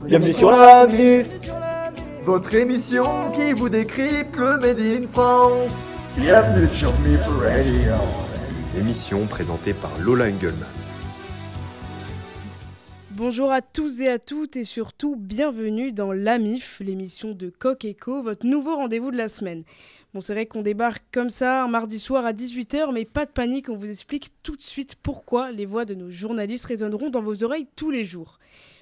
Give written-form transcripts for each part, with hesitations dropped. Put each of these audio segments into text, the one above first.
Bienvenue sur la MIF, votre émission qui vous décrypte le Made in France. Bienvenue sur MIF Radio. Émission présentée par Lola Engelmann. Bonjour à tous et à toutes et surtout bienvenue dans l'AMIF, l'émission de Coq Eco, votre nouveau rendez-vous de la semaine. Bon, c'est vrai qu'on débarque comme ça un mardi soir à 18h, mais pas de panique, on vous explique tout de suite pourquoi les voix de nos journalistes résonneront dans vos oreilles tous les jours.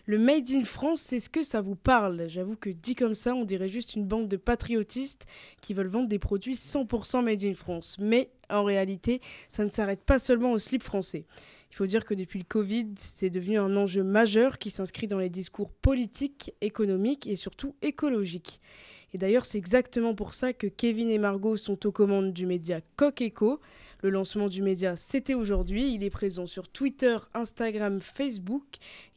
Le Made in France, c'est ce que ça vous parle. J'avoue que dit comme ça, on dirait juste une bande de patriotistes qui veulent vendre des produits 100% Made in France. Mais en réalité, ça ne s'arrête pas seulement au slip français. Il faut dire que depuis le Covid, c'est devenu un enjeu majeur qui s'inscrit dans les discours politiques, économiques et surtout écologiques. Et d'ailleurs, c'est exactement pour ça que Kevin et Margot sont aux commandes du média Coq Eco. Le lancement du média, c'était aujourd'hui. Il est présent sur Twitter, Instagram, Facebook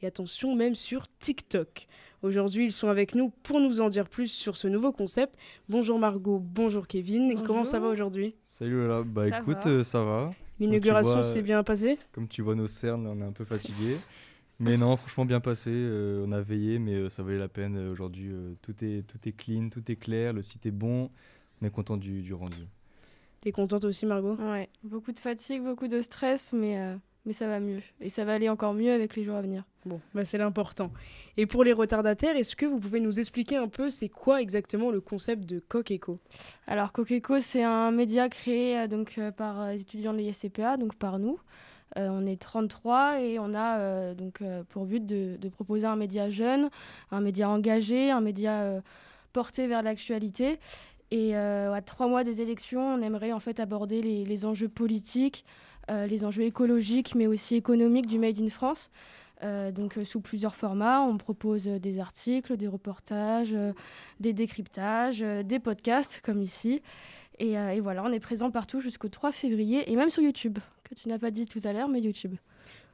et attention, même sur TikTok. Aujourd'hui, ils sont avec nous pour nous en dire plus sur ce nouveau concept. Bonjour Margot, bonjour Kevin. Bonjour. Comment ça va aujourd'hui ? Salut Lola, Ça écoute, va. ça va. L'inauguration s'est bien passée ? Comme tu vois nos cernes, on est un peu fatigués. Mais non, franchement bien passé, on a veillé, mais ça valait la peine. Aujourd'hui, tout est clean, tout est clair, le site est bon, on est content du rendu. T'es contente aussi Margot ? Ouais, beaucoup de fatigue, beaucoup de stress, mais ça va mieux. Et ça va aller encore mieux avec les jours à venir. Bon, c'est l'important. Et pour les retardataires, est-ce que vous pouvez nous expliquer un peu c'est quoi exactement le concept de Coq Eco ? Alors, Coq Eco, c'est un média créé par les étudiants de l'ISCPA, donc par nous. On est 33 et on a pour but de proposer un média jeune, un média engagé, un média porté vers l'actualité. Et à 3 mois des élections, on aimerait en fait aborder les enjeux politiques, les enjeux écologiques, mais aussi économiques du Made in France. Sous plusieurs formats, on propose des articles, des reportages, des décryptages, des podcasts comme ici. Et voilà, on est présent partout jusqu'au 3 février et même sur YouTube, que tu n'as pas dit tout à l'heure, mais YouTube.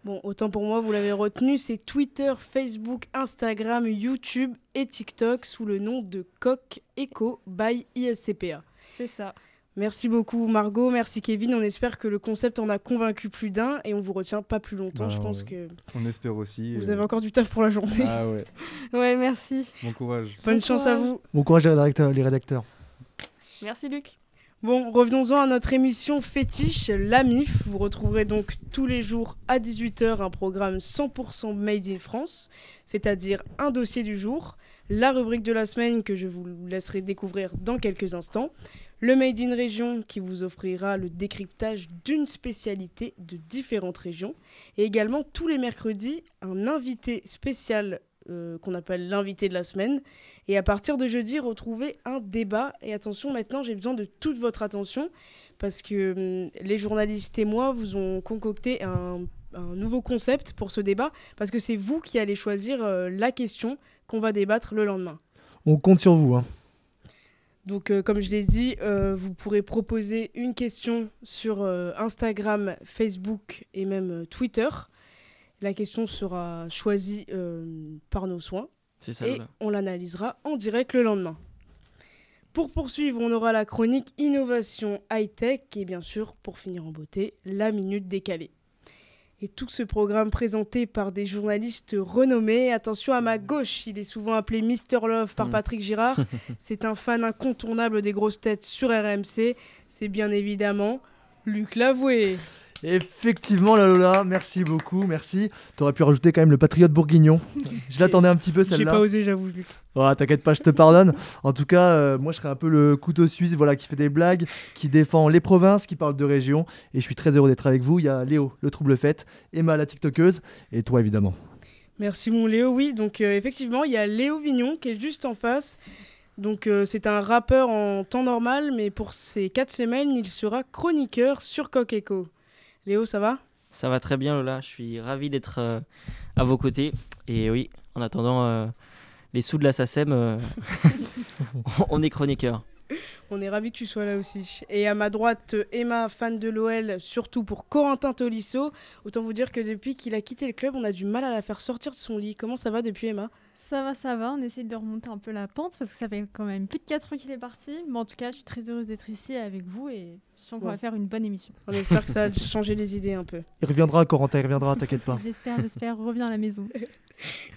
Bon, autant pour moi, vous l'avez retenu, c'est Twitter, Facebook, Instagram, YouTube et TikTok sous le nom de Coq Eco by ISCPA. C'est ça. Merci beaucoup Margot, merci Kevin, on espère que le concept en a convaincu plus d'un et on vous retient pas plus longtemps, je pense que On espère aussi. vous avez encore du taf pour la journée. Ah ouais, Ouais, merci. bon courage. Bonne Bon chance à courage. vous. Bon courage les rédacteurs. Merci Luc. Bon, revenons-en à notre émission fétiche, l'AMIF. Vous retrouverez donc tous les jours à 18h un programme 100% Made in France, c'est-à-dire un dossier du jour, la rubrique de la semaine que je vous laisserai découvrir dans quelques instants, le Made in Région qui vous offrira le décryptage d'une spécialité de différentes régions, et également tous les mercredis un invité spécial qu'on appelle l'invité de la semaine. Et à partir de jeudi, retrouvez un débat. Et attention, maintenant, j'ai besoin de toute votre attention parce que les journalistes et moi vous ont concocté un nouveau concept pour ce débat parce que c'est vous qui allez choisir la question qu'on va débattre le lendemain. On compte sur vous. Donc, comme je l'ai dit, vous pourrez proposer une question sur Instagram, Facebook et même Twitter. La question sera choisie par nos soins et on l'analysera en direct le lendemain. Pour poursuivre, on aura la chronique Innovation High-Tech et bien sûr, pour finir en beauté, la Minute Décalée. Et tout ce programme présenté par des journalistes renommés. Attention à ma gauche, il est souvent appelé Mister Love par Patrick Girard. C'est un fan incontournable des grosses têtes sur RMC. C'est bien évidemment Luc Lavoué. Effectivement, la Lola, merci beaucoup, merci. T'aurais pu rajouter quand même le patriote bourguignon. Je l'attendais un petit peu celle-là. J'ai pas osé, j'avoue, Luc. Oh, t'inquiète pas, je te pardonne. En tout cas, moi je serais un peu le couteau suisse, voilà, qui fait des blagues, qui défend les provinces, qui parle de région. Et je suis très heureux d'être avec vous. Il y a Léo, le trouble fête, Emma, la tiktokeuse, et toi évidemment. Merci mon Léo, oui. Donc effectivement, il y a Léo Vignon qui est juste en face. Donc c'est un rappeur en temps normal, mais pour ces 4 semaines, il sera chroniqueur sur Coq Eco. Léo, ça va ? Ça va très bien Lola, je suis ravi d'être à vos côtés. Et oui, en attendant les sous de la SACEM, on est chroniqueur. On est ravis que tu sois là aussi. Et à ma droite, Emma, fan de l'OL, surtout pour Corentin Tolisso. Autant vous dire que depuis qu'il a quitté le club, on a du mal à la faire sortir de son lit. Comment ça va depuis Emma ? ça va. On essaie de remonter un peu la pente parce que ça fait quand même plus de 4 ans qu'il est parti. Mais en tout cas, je suis très heureuse d'être ici avec vous et je sens qu'on va faire une bonne émission. On espère que ça va changer les idées un peu. Il reviendra, Corentin, il reviendra, t'inquiète pas. J'espère, reviens à la maison.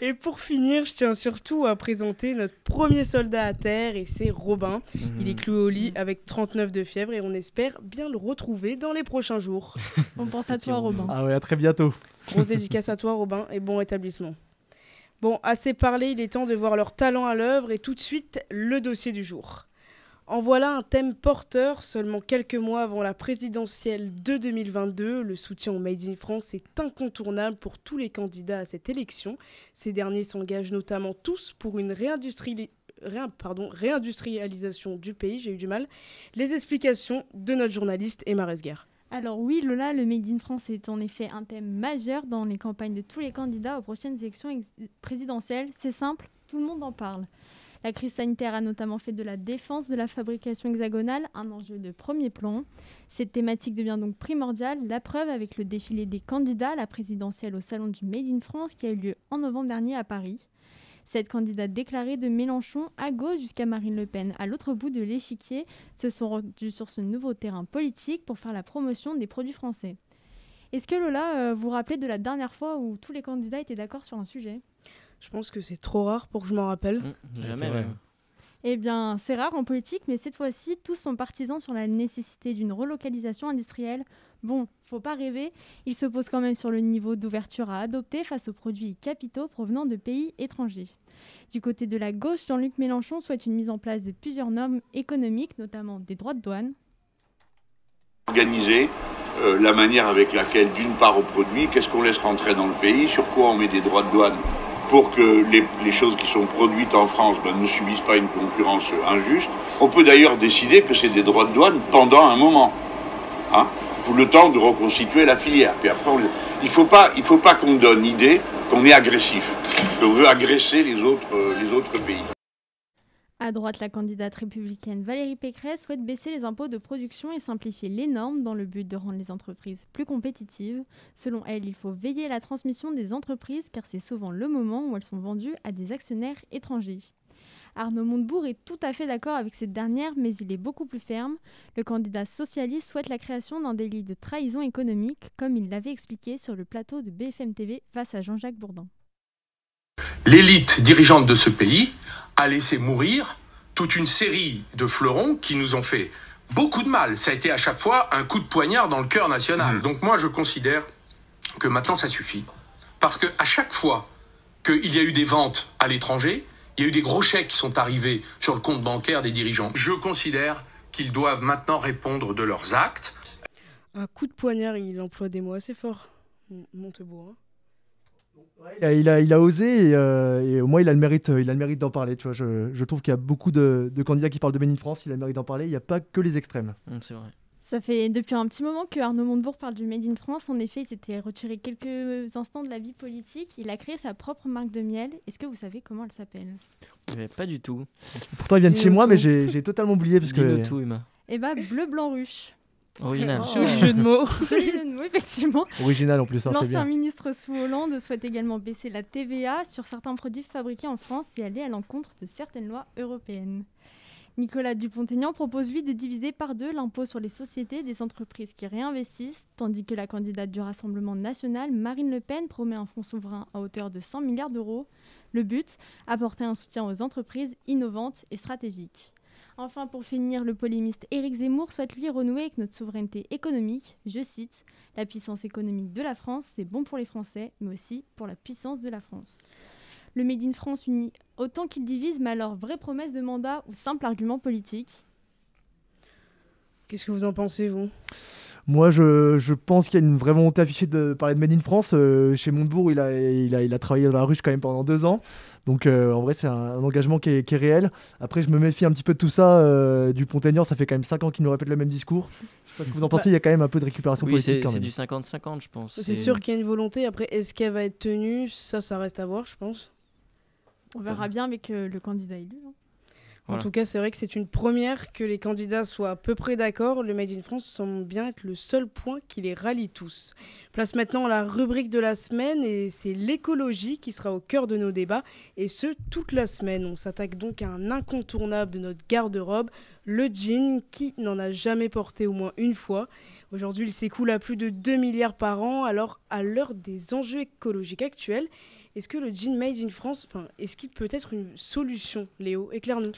Et pour finir, je tiens surtout à présenter notre premier soldat à terre et c'est Robin. Il est cloué au lit avec 39 de fièvre et on espère bien le retrouver dans les prochains jours. On pense à toi, Robin. Ah ouais, à très bientôt. Grosse dédicace à toi, Robin, et bon rétablissement. Bon, assez parlé, il est temps de voir leur talent à l'œuvre et tout de suite, le dossier du jour. En voilà un thème porteur, seulement quelques mois avant la présidentielle de 2022. Le soutien au Made in France est incontournable pour tous les candidats à cette élection. Ces derniers s'engagent notamment tous pour une réindustrialisation du pays, j'ai eu du mal. Les explications de notre journaliste Emma Resguer. Alors oui, Lola, le Made in France est en effet un thème majeur dans les campagnes de tous les candidats aux prochaines élections présidentielles. C'est simple, tout le monde en parle. La crise sanitaire a notamment fait de la défense de la fabrication hexagonale un enjeu de premier plan. Cette thématique devient donc primordiale, la preuve avec le défilé des candidats à la présidentielle au salon du Made in France qui a eu lieu en novembre dernier à Paris. Cette candidate déclarée de Mélenchon à gauche jusqu'à Marine Le Pen à l'autre bout de l'échiquier se sont rendus sur ce nouveau terrain politique pour faire la promotion des produits français. Est-ce que Lola, vous vous rappelez de la dernière fois où tous les candidats étaient d'accord sur un sujet ? Je pense que c'est trop rare pour que je m'en rappelle. Jamais. vrai. Eh bien, c'est rare en politique, mais cette fois-ci, tous sont partisans sur la nécessité d'une relocalisation industrielle. Bon, faut pas rêver, ils se posent quand même sur le niveau d'ouverture à adopter face aux produits capitaux provenant de pays étrangers. Du côté de la gauche, Jean-Luc Mélenchon souhaite une mise en place de plusieurs normes économiques, notamment des droits de douane. Organiser la manière avec laquelle, d'une part, on produit, qu'est-ce qu'on laisse rentrer dans le pays, sur quoi on met des droits de douane pour que les choses qui sont produites en France ne subissent pas une concurrence injuste. On peut d'ailleurs décider que c'est des droits de douane pendant un moment, pour le temps de reconstituer la filière. Puis après, il faut pas qu'on donne l'idée qu'on est agressif, qu'on veut agresser les autres pays. À droite, la candidate républicaine Valérie Pécresse souhaite baisser les impôts de production et simplifier les normes dans le but de rendre les entreprises plus compétitives. Selon elle, il faut veiller à la transmission des entreprises car c'est souvent le moment où elles sont vendues à des actionnaires étrangers. Arnaud Montebourg est tout à fait d'accord avec cette dernière, mais il est beaucoup plus ferme. Le candidat socialiste souhaite la création d'un délit de trahison économique, comme il l'avait expliqué sur le plateau de BFM TV face à Jean-Jacques Bourdin. L'élite dirigeante de ce pays a laissé mourir toute une série de fleurons qui nous ont fait beaucoup de mal. Ça a été à chaque fois un coup de poignard dans le cœur national. Donc moi, je considère que maintenant, ça suffit. Parce qu'à chaque fois qu'il y a eu des ventes à l'étranger, il y a eu des gros chèques qui sont arrivés sur le compte bancaire des dirigeants. Je considère qu'ils doivent maintenant répondre de leurs actes. Un coup de poignard, il emploie des mots assez forts, Montebourg. Il a osé et au moins il a le mérite d'en parler. Tu vois, je trouve qu'il y a beaucoup de candidats qui parlent de Made in France, il a le mérite d'en parler. Il n'y a pas que les extrêmes. C'est vrai. Ça fait depuis un petit moment que Arnaud Montebourg parle du Made in France. En effet, il s'était retiré quelques instants de la vie politique. Il a créé sa propre marque de miel. Est-ce que vous savez comment elle s'appelle ? Pas du tout. Pourtant, ils viennent de chez moi, mais j'ai totalement oublié. Parce Dis-le que... tout, Emma. Eh bien, bleu, blanc, ruche. Original. Joli jeu de mots. Joli jeu de mots, effectivement. Original en plus, c'est L'ancien bien. ministre sous Hollande souhaite également baisser la TVA sur certains produits fabriqués en France et aller à l'encontre de certaines lois européennes. Nicolas Dupont-Aignan propose, lui, de diviser par deux l'impôt sur les sociétés des entreprises qui réinvestissent, tandis que la candidate du Rassemblement national, Marine Le Pen, promet un fonds souverain à hauteur de 100 milliards d'euros. Le but, apporter un soutien aux entreprises innovantes et stratégiques. Enfin, pour finir, le polémiste Éric Zemmour souhaite lui renouer avec notre souveraineté économique. Je cite, « La puissance économique de la France, c'est bon pour les Français, mais aussi pour la puissance de la France. » Le Made in France unit autant qu'il divise, mais alors vraie promesse de mandat ou simple argument politique ? Qu'est-ce que vous en pensez, vous ? Moi, je pense qu'il y a une vraie volonté affichée de parler de Made in France. Chez Montebourg, il a travaillé dans la ruche quand même pendant 2 ans. Donc, en vrai, c'est un engagement qui est réel. Après, je me méfie un petit peu de tout ça. Dupont-Aignan, ça fait quand même 5 ans qu'il nous répète le même discours. Je sais pas ce que vous en pensez, il y a quand même un peu de récupération politique quand c'est même. du 50-50, je pense. C'est sûr qu'il y a une volonté. Après, est-ce qu'elle va être tenue ? Ça reste à voir, je pense. On verra bien avec le candidat élu. En tout cas, c'est vrai que c'est une première que les candidats soient à peu près d'accord. Le Made in France semble bien être le seul point qui les rallie tous. Place maintenant à la rubrique de la semaine et c'est l'écologie qui sera au cœur de nos débats et ce, toute la semaine. On s'attaque donc à un incontournable de notre garde-robe, le jean, qui n'en a jamais porté au moins une fois. Aujourd'hui, il s'écoule à plus de 2 milliards par an. Alors, à l'heure des enjeux écologiques actuels, est-ce que le jean Made in France, est-ce qu'il peut être une solution, Léo? Éclaire-nous.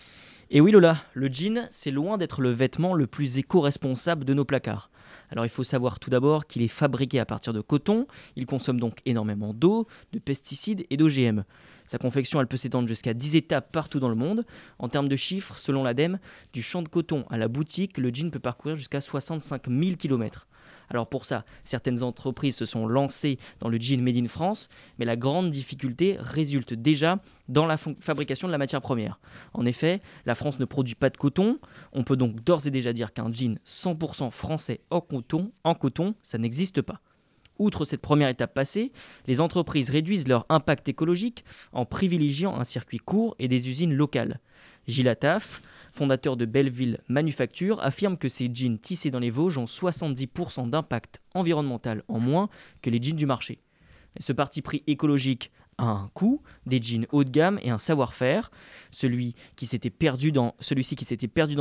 Et oui Lola, le jean, c'est loin d'être le vêtement le plus éco-responsable de nos placards. Alors il faut savoir tout d'abord qu'il est fabriqué à partir de coton, il consomme donc énormément d'eau, de pesticides et d'OGM. Sa confection, elle peut s'étendre jusqu'à 10 étapes partout dans le monde. En termes de chiffres, selon l'ADEME, du champ de coton à la boutique, le jean peut parcourir jusqu'à 65 000 km. Alors pour ça, certaines entreprises se sont lancées dans le jean Made in France, mais la grande difficulté résulte déjà dans la fabrication de la matière première. En effet, la France ne produit pas de coton, on peut donc d'ores et déjà dire qu'un jean 100% français en coton, ça n'existe pas. Outre cette première étape passée, les entreprises réduisent leur impact écologique en privilégiant un circuit court et des usines locales. Gilles Attaf, fondateur de Belleville Manufacture, affirme que ces jeans tissés dans les Vosges ont 70% d'impact environnemental en moins que les jeans du marché. Et ce parti pris écologique a un coût, des jeans haut de gamme et un savoir-faire. Celui-ci qui s'était perdu dans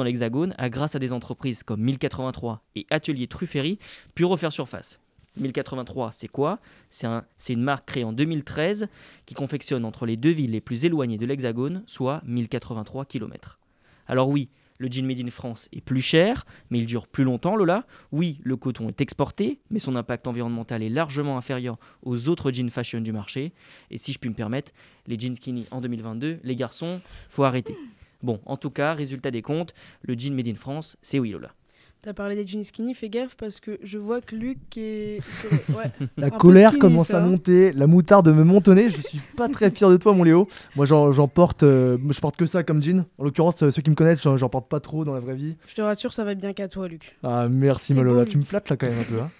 l'Hexagone a, grâce à des entreprises comme 1083 et Atelier Trufféry, pu refaire surface. 1083, c'est quoi ? C'est une marque créée en 2013 qui confectionne entre les deux villes les plus éloignées de l'Hexagone, soit 1083 km. Alors oui, le jean Made in France est plus cher, mais il dure plus longtemps, Lola. Oui, le coton est exporté, mais son impact environnemental est largement inférieur aux autres jeans fashion du marché. Et si je puis me permettre, les jeans skinny en 2022, les garçons, faut arrêter. Bon, en tout cas, résultat des comptes, le jean Made in France, c'est oui, Lola. T'as parlé des jeans skinny, fais gaffe parce que je vois que Luc est... Ouais, la colère skinny, commence à monter, la moutarde me montonner, je suis pas très fier de toi mon Léo. Moi j'en porte, je porte que ça comme jean. En l'occurrence ceux qui me connaissent, j'en porte pas trop dans la vraie vie. Je te rassure, ça va bien qu'à toi Luc. Ah merci Malola, tu me flattes là quand même un peu. Hein.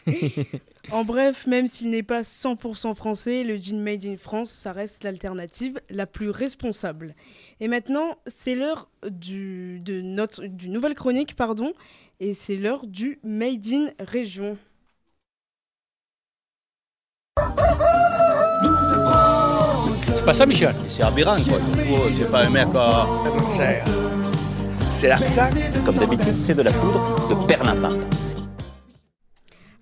En bref, même s'il n'est pas 100% français, le jean Made in France, ça reste l'alternative la plus responsable. Et maintenant, c'est l'heure du nouvelle chronique, et c'est l'heure du Made in Région. C'est pas ça, Michel? C'est aberrant, quoi. C'est pas un mec à... C'est l'accent. Comme d'habitude, c'est de la poudre de perlimpinpin.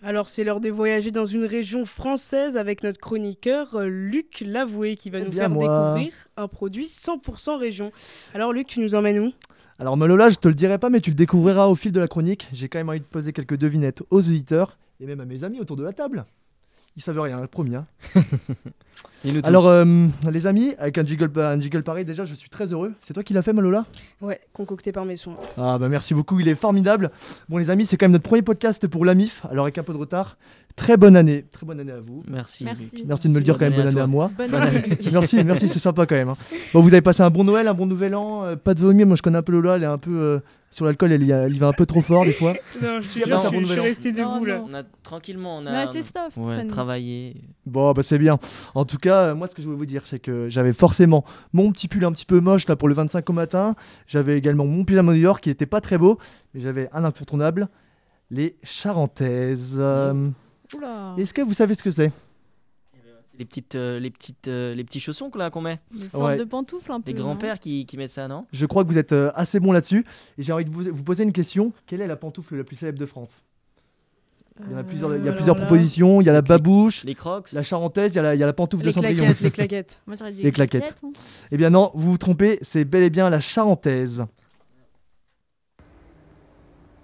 Alors c'est l'heure de voyager dans une région française avec notre chroniqueur Luc Lavoué qui va nous faire découvrir un produit 100% région. Alors Luc, tu nous emmènes où ? Alors Malola, je te le dirai pas mais tu le découvriras au fil de la chronique. J'ai quand même envie de poser quelques devinettes aux auditeurs et même à mes amis autour de la table. Ils savent rien, promis. Hein. Alors les amis, avec un jingle pareil, déjà je suis très heureux. C'est toi qui l'as fait Malola ? Ouais, concocté par mes soins. Ah bah merci beaucoup, il est formidable. Bon les amis, c'est quand même notre premier podcast pour l'AMIF, alors avec un peu de retard. Très bonne année à vous. Merci de me le dire quand même, bonne année à moi. Bonne année. merci, c'est sympa quand même. Hein. Bon, vous avez passé un bon Noël, un bon nouvel an, pas de vomi, moi je connais un peu Lola, elle est un peu sur l'alcool, elle y va un peu trop fort des fois. Non, je te jure, je suis resté debout là. On a tranquillement, c'est soft, travaillé. Bon bah c'est bien. En tout cas, moi ce que je voulais vous dire, c'est que j'avais forcément mon petit pull un petit peu moche là pour le 25 au matin. J'avais également mon pyjama New York qui était pas très beau, mais j'avais un incontournable, les charentaises. Est-ce que vous savez ce que c'est ? Les petits chaussons là qu'on met. Des sortes de pantoufles un peu. Les grands-pères qui mettent ça, non ? Je crois que vous êtes assez bon là-dessus. Et j'ai envie de vous poser une question. Quelle est la pantoufle la plus célèbre de France ? Il y en a plusieurs propositions. Il y a la babouche, les crocs, la charentaise, il y a la pantoufle de Cendrillon. Les claquettes. Moi j'aurais dit les claquettes. Eh bien non, vous vous trompez. C'est bel et bien la charentaise.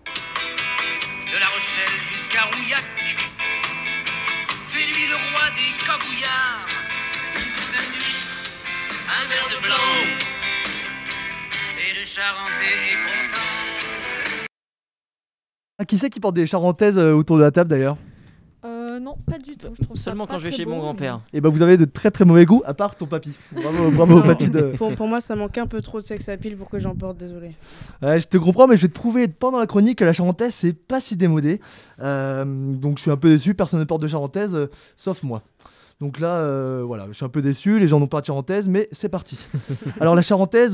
De La Rochelle jusqu'à Rouillac, c'est lui le roi des cabouillards. Une douzaine d'huîtres, un verre de blanc, et le charentais est content. Ah, qui c'est qui porte des charentaises autour de la table d'ailleurs ? Non, pas du tout. Je trouve seulement ça quand je vais chez mon grand-père. Et bah vous avez de très très mauvais goût, à part ton papy. Bravo au papy de... Pour moi, ça manque un peu trop de sex appeal pour que j'en porte, désolé. Je te comprends, mais je vais te prouver pendant la chronique que la charentaise, c'est pas si démodé. Donc je suis un peu déçu, personne ne porte de charentaise, sauf moi. Donc là, voilà, je suis un peu déçu, les gens n'ont pas de charentaise, mais c'est parti. Alors la charentaise,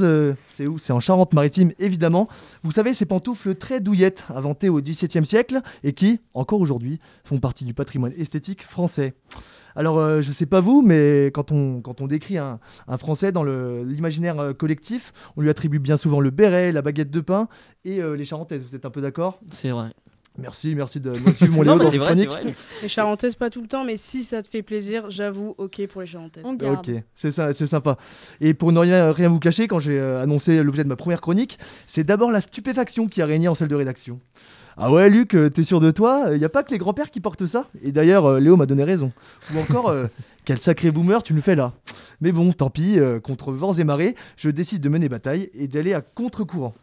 c'est où? C'est en Charente-Maritime, évidemment. Vous savez, ces pantoufles très douillettes, inventées au XVIIe siècle, et qui, encore aujourd'hui, font partie du patrimoine esthétique français. Alors, je sais pas vous, mais quand on décrit un Français dans l'imaginaire collectif, on lui attribue bien souvent le béret, la baguette de pain et les charentaises. Vous êtes un peu d'accord? C'est vrai. Merci de me suivre mon Léo dans cette chronique. Les charentaises, pas tout le temps, mais si ça te fait plaisir, j'avoue, ok pour les charentaises. On garde. Ok, c'est sympa. Et pour ne rien vous cacher, quand j'ai annoncé l'objet de ma première chronique, c'est d'abord la stupéfaction qui a régné en salle de rédaction. Ah ouais, Luc, t'es sûr de toi? Il n'y a pas que les grands-pères qui portent ça? Et d'ailleurs, Léo m'a donné raison. Ou encore, quel sacré boomer tu nous fais là. Mais bon, tant pis, contre vents et marées, je décide de mener bataille et d'aller à contre-courant.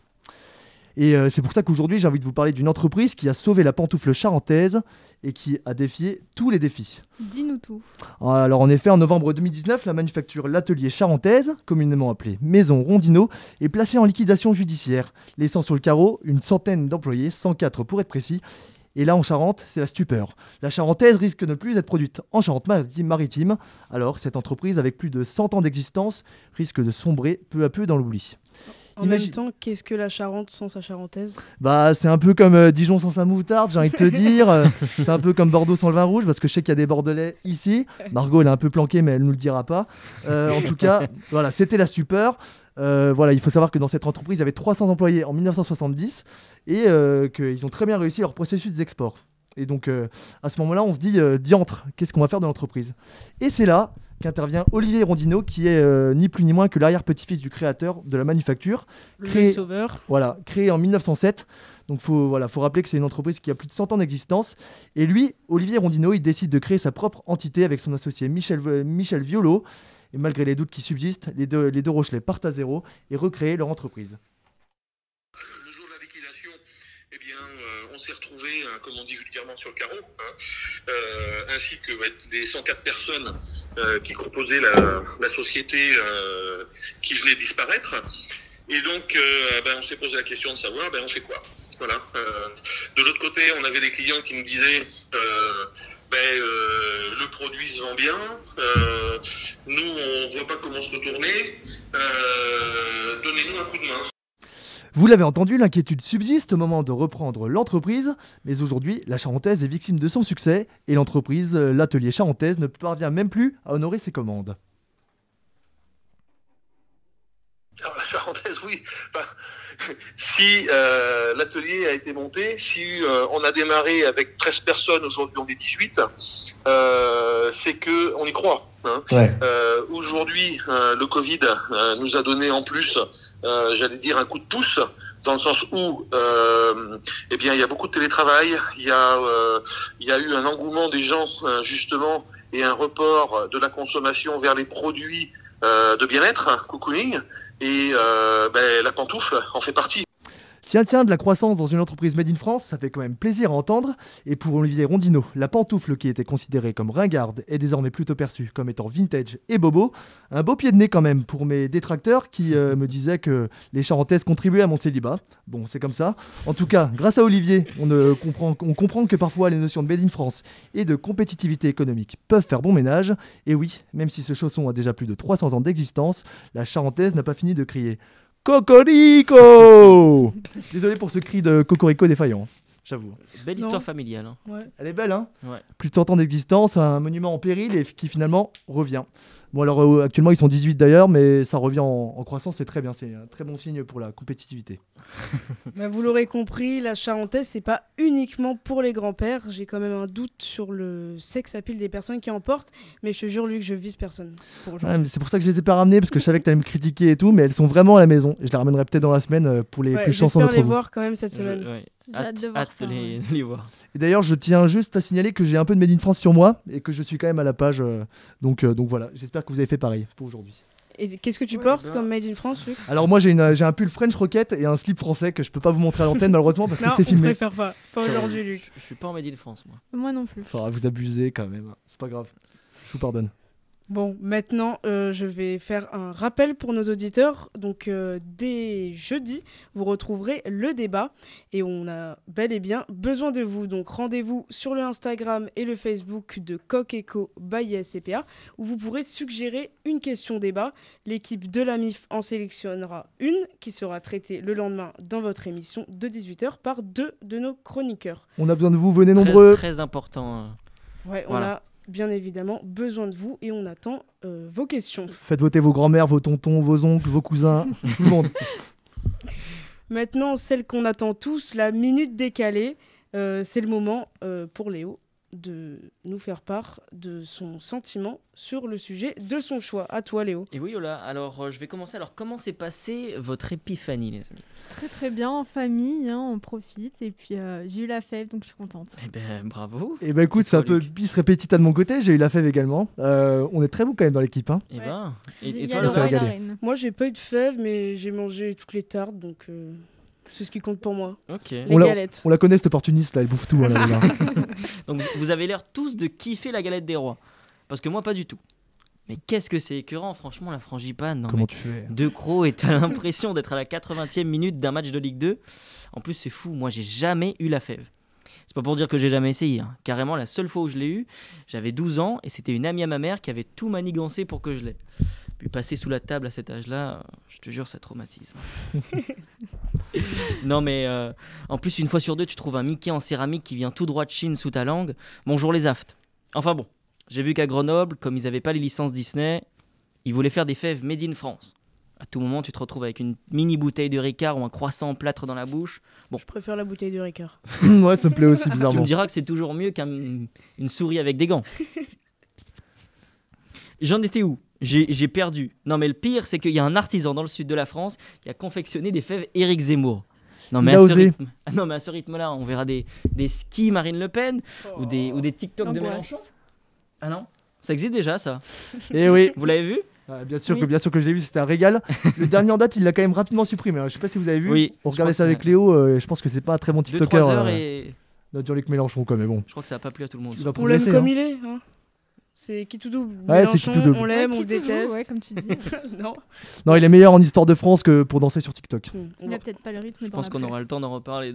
Et c'est pour ça qu'aujourd'hui, j'ai envie de vous parler d'une entreprise qui a sauvé la pantoufle charentaise et qui a défié tous les défis. Dis-nous tout. Alors en effet, en novembre 2019, la manufacture L'Atelier Charentaise, communément appelée Maison Rondineau, est placée en liquidation judiciaire, laissant sur le carreau une centaine d'employés, 104 pour être précis. Et là, en Charente, c'est la stupeur. La charentaise risque de ne plus être produite en Charente-Maritime. Alors, cette entreprise, avec plus de 100 ans d'existence, risque de sombrer peu à peu dans l'oubli. En même temps, qu'est-ce que la Charente sans sa charentaise? Bah, c'est un peu comme Dijon sans sa moutarde, j'ai envie de te dire. C'est un peu comme Bordeaux sans le vin rouge, parce que je sais qu'il y a des Bordelais ici. Margot, elle est un peu planquée, mais elle ne nous le dira pas. En tout cas, voilà, c'était la stupeur. Voilà, il faut savoir que dans cette entreprise, il y avait 300 employés en 1970 et qu'ils ont très bien réussi leur processus d'export. Et donc, à ce moment-là, on se dit, diantre, qu'est-ce qu'on va faire de l'entreprise? Et c'est là qu'intervient Olivier Rondineau, qui est ni plus ni moins que l'arrière-petit-fils du créateur de la manufacture. Le sauveur. Voilà, créé en 1907. Donc, faut rappeler que c'est une entreprise qui a plus de 100 ans d'existence. Et lui, Olivier Rondineau, il décide de créer sa propre entité avec son associé Michel Violot. Et malgré les doutes qui subsistent, les deux Rochelais partent à zéro et recréent leur entreprise. Le jour de la liquidation, eh bien, on s'est retrouvés, comme on dit vulgairement, sur le carreau, ainsi que les 104 personnes qui composaient la société qui venait disparaître. Et donc, on s'est posé la question de savoir, on fait quoi? Voilà. De l'autre côté, on avait des clients qui nous disaient... le produit se vend bien, nous on ne voit pas comment se retourner, donnez-nous un coup de main. Vous l'avez entendu, l'inquiétude subsiste au moment de reprendre l'entreprise, mais aujourd'hui, la Charentaise est victime de son succès et l'entreprise, l'Atelier Charentaise, ne parvient même plus à honorer ses commandes. Alors, la Charentaise, oui. Si l'atelier a été monté, si on a démarré avec 13 personnes, aujourd'hui on est 18, c'est qu'on y croit. Hein. Ouais. Aujourd'hui, le Covid nous a donné en plus, j'allais dire, un coup de pouce, dans le sens où il y a beaucoup de télétravail, il y a eu un engouement des gens, justement, et un report de la consommation vers les produits de bien-être, cocooning, et la pantoufle en fait partie. Tiens, de la croissance dans une entreprise made in France, ça fait quand même plaisir à entendre. Et pour Olivier Rondineau, la pantoufle qui était considérée comme ringarde est désormais plutôt perçue comme étant vintage et bobo. Un beau pied de nez quand même pour mes détracteurs qui me disaient que les Charentaises contribuaient à mon célibat. Bon, c'est comme ça. En tout cas, grâce à Olivier, on comprend que parfois les notions de made in France et de compétitivité économique peuvent faire bon ménage. Et oui, même si ce chausson a déjà plus de 300 ans d'existence, la Charentaise n'a pas fini de crier Cocorico. Désolé pour ce cri de Cocorico défaillant, j'avoue. Belle histoire familiale. Hein. Ouais. Elle est belle, hein? Ouais. Plus de 100 ans d'existence, un monument en péril et qui finalement revient. Bon alors actuellement ils sont 18 d'ailleurs, mais ça revient en croissance, c'est très bien, c'est un très bon signe pour la compétitivité. Vous l'aurez compris, la Charentaise c'est pas uniquement pour les grands-pères. J'ai quand même un doute sur le sex appeal des personnes qui en portent, mais je te jure Luc, je vise personne. Mais c'est pour ça que je les ai pas ramenées, parce que je savais que tu allais me critiquer et tout, mais elles sont vraiment à la maison. Et je les ramènerai peut-être dans la semaine pour les plus chanceux d'entre vous. J'espère les voir quand même cette semaine. J'ai hâte de les voir. Et d'ailleurs, je tiens juste à signaler que j'ai un peu de Made in France sur moi et que je suis quand même à la page. Donc voilà, j'espère que vous avez fait pareil pour aujourd'hui. Et qu'est-ce que tu portes comme Made in France, Luc? Alors moi j'ai un pull French Rocket et un slip français que je peux pas vous montrer à l'antenne malheureusement parce que c'est filmé. Non, on préfère pas aujourd'hui, Luc. Je suis pas en Made in France, moi. Moi non plus. Enfin, vous abusez quand même, c'est pas grave. Je vous pardonne. Bon, maintenant, je vais faire un rappel pour nos auditeurs. Donc, dès jeudi, vous retrouverez le débat et on a bel et bien besoin de vous. Donc, rendez-vous sur le Instagram et le Facebook de Coq Eco by SCPA où vous pourrez suggérer une question débat. L'équipe de la MIF en sélectionnera une qui sera traitée le lendemain dans votre émission de 18h par 2 de nos chroniqueurs. On a besoin de vous, venez nombreux. Très important. Ouais, Voilà. on a bien évidemment besoin de vous et on attend vos questions. Faites voter vos grands-mères, vos tontons, vos oncles, vos cousins, tout le monde. Maintenant, celle qu'on attend tous, la minute décalée, c'est le moment pour Léo de nous faire part de son sentiment sur le sujet de son choix. À toi, Léo. Et oui, Lola, alors je vais commencer. Alors, comment s'est passée votre épiphanie, les amis? Très très bien, en famille, hein, on profite. Et puis j'ai eu la fève, donc je suis contente. Eh ben, bravo. Et bah écoute, c'est un peu Luc. bis répétita de mon côté, j'ai eu la fève également. On est très bon quand même dans l'équipe. Hein. Eh ben, Il et y toi, a le le roi roi et et la régalé. reine. Moi, j'ai pas eu de fève, mais j'ai mangé toutes les tartes, donc c'est ce qui compte pour moi. Ok. Les On l'a- galettes. On la connaît cette opportuniste là, elle bouffe tout. Hein, là, là. Donc, vous avez l'air tous de kiffer la galette des rois. Parce que moi, pas du tout. Mais qu'est-ce que c'est écœurant, franchement, la frangipane. Non, Comment mais tu fais? De Croc et t'as l'impression d'être à la 80e minute d'un match de Ligue 2. En plus, c'est fou, moi, j'ai jamais eu la fève. C'est pas pour dire que j'ai jamais essayé. Hein. Carrément, la seule fois où je l'ai eu, j'avais 12 ans et c'était une amie à ma mère qui avait tout manigancé pour que je l'aie. Puis passer sous la table à cet âge-là, je te jure, ça traumatise. Non, mais en plus, une fois sur deux, tu trouves un Mickey en céramique qui vient tout droit de Chine sous ta langue. Bonjour les aftes. Enfin bon, j'ai vu qu'à Grenoble, comme ils n'avaient pas les licences Disney, ils voulaient faire des fèves made in France. À tout moment, tu te retrouves avec une mini bouteille de Ricard ou un croissant en plâtre dans la bouche. Bon, Je préfère la bouteille de Ricard. Ouais, ça me plaît aussi tu me bizarrement. diras que c'est toujours mieux qu'une souris avec des gants. J'en étais où? J'ai perdu. Non, mais le pire, c'est qu'il y a un artisan dans le sud de la France qui a confectionné des fèves Éric Zemmour. Non, mais Il a à ce osé. rythme, ah non, mais à ce rythme-là, on verra des skis Marine Le Pen ou des TikTok de L'angoisse. Mélenchon. Ah non? Ça existe déjà, ça? Et oui. Vous l'avez vu? Bien sûr Oui. que je l'ai vu, c'était un régal. Le dernier en date, il l'a quand même rapidement supprimé. Hein. Je sais pas si vous avez vu. Oui, On je regardait crois ça que avec c'est- Léo. Je pense que c'est pas un très bon 2-3 TikToker. heures et Notre Jean-Luc Mélenchon, quoi. Mais bon. je crois que ça n'a pas plu à tout le monde. Il va On l'aime progresser, comme hein. il est. Hein. C'est qui tout double. Ouais, c'est Mélenchon, qui tout double. on l'aime, Ouais, on le qui tout déteste. vaut, ouais, comme tu dis. Non. Non, il est meilleur en histoire de France que pour danser sur TikTok. On Il va- a peut-être pas le rythme Je dans pense la qu'on pluie. aura le temps d'en reparler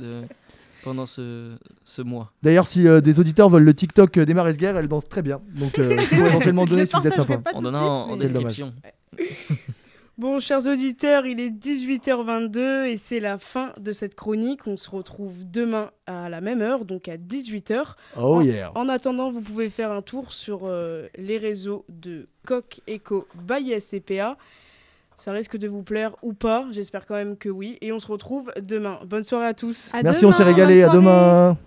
pendant ce mois. D'ailleurs, si des auditeurs veulent le TikTok des Maresguerres, elle danse très bien. Donc, je pourrais éventuellement donner si vous êtes sympa. Pas On tout de donnera suite, en mais- Quel dommage. description. Bon, chers auditeurs, il est 18h22 et c'est la fin de cette chronique. On se retrouve demain à la même heure, donc à 18h. Oh yeah. En attendant, vous pouvez faire un tour sur les réseaux de Coq Eco by SCPA. Ça risque de vous plaire ou pas, j'espère quand même que oui. Et on se retrouve demain. Bonne soirée à tous. À Merci, on s'est demain, régalé. bonne À soirée. demain.